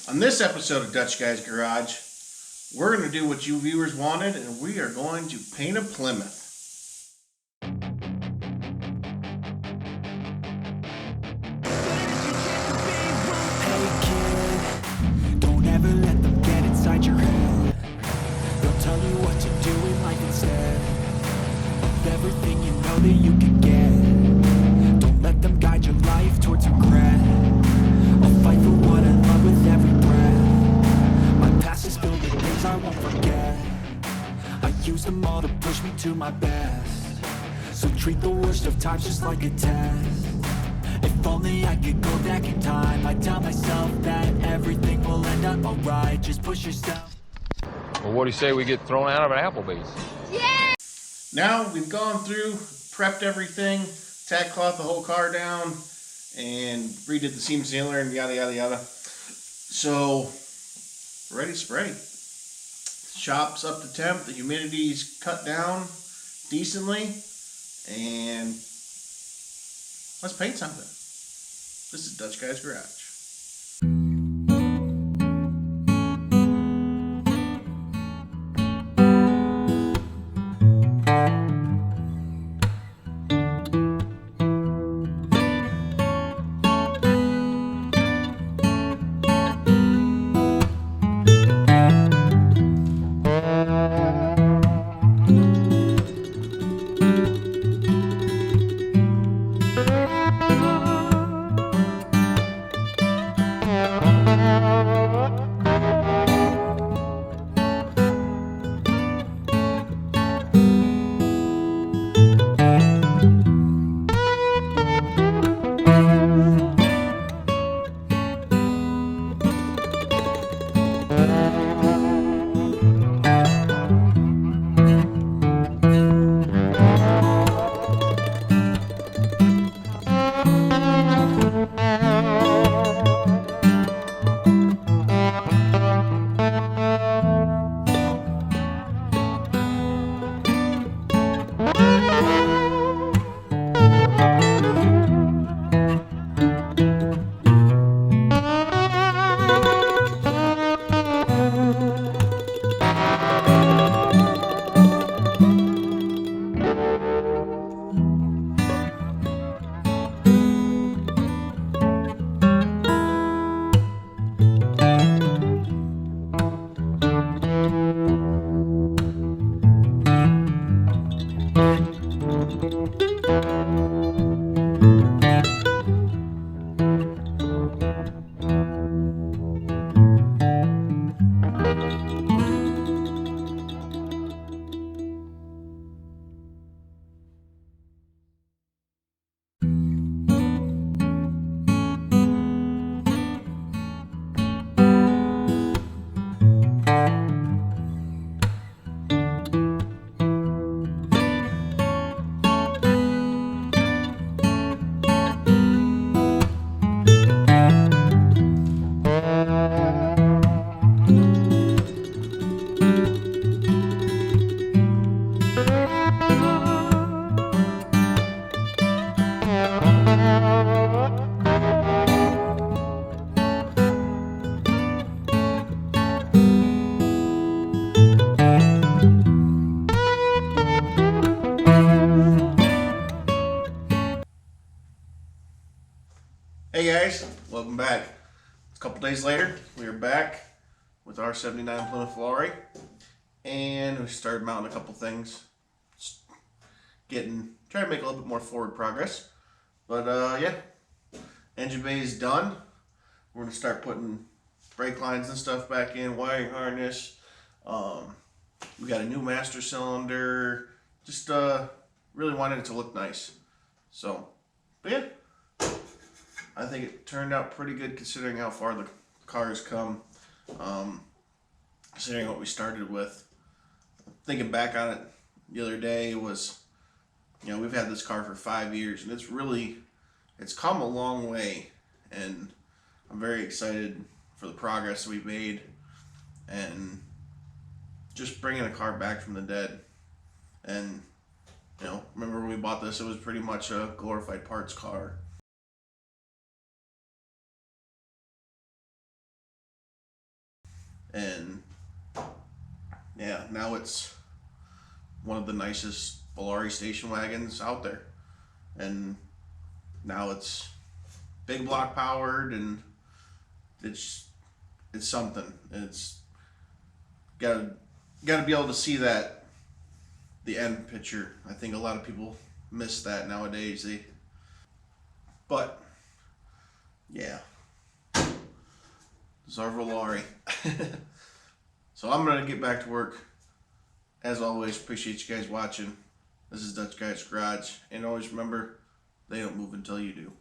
On this episode of Dutch Guy's Garage, we're going to do what you viewers wanted, and we are going to paint a Plymouth. Don't ever let them get inside your head. They'll tell you what to do in life instead of everything you know that you can get. Don't let them guide your life towards regret. I'll fight for what I love with every breath. My past is filled with things I won't forget. I use them all to push me to my best. So treat the worst of times just like a test. If only I could go back in time, I'd tell myself that everything will end up alright. Just push yourself. Well, what do you say we get thrown out of an Applebee's? Yeah! Now we've gone through, prepped everything, tack cloth the whole car down, and redid the seam sealer and yada yada yada. So, we're ready to spray. Shop's up to temp, the humidity's cut down decently, and let's paint something. This is Dutch Guy's Garage. Hey guys, welcome back. A couple days later, we are back with our 79 Plymouth Volare, and we started mounting a couple things, trying to make a little bit more forward progress. But yeah, engine bay is done. We're gonna start putting brake lines and stuff back in, wiring harness. We got a new master cylinder. Just really wanted it to look nice. So, but yeah. I think it turned out pretty good considering how far the car has come, considering what we started with. Thinking back on it the other day was, we've had this car for 5 years, and it's come a long way, and I'm very excited for the progress we've made, and just bringing a car back from the dead. And, remember when we bought this, it was pretty much a glorified parts car. and yeah, now it's one of the nicest Volare station wagons out there, and now it's big block powered, and it's something. It's gotta be able to see that, the end picture. I think a lot of people miss that nowadays. But yeah, this is our Volare. So I'm gonna get back to work. As always, appreciate you guys watching. This is Dutch Guy's Garage, and always remember, they don't move until you do.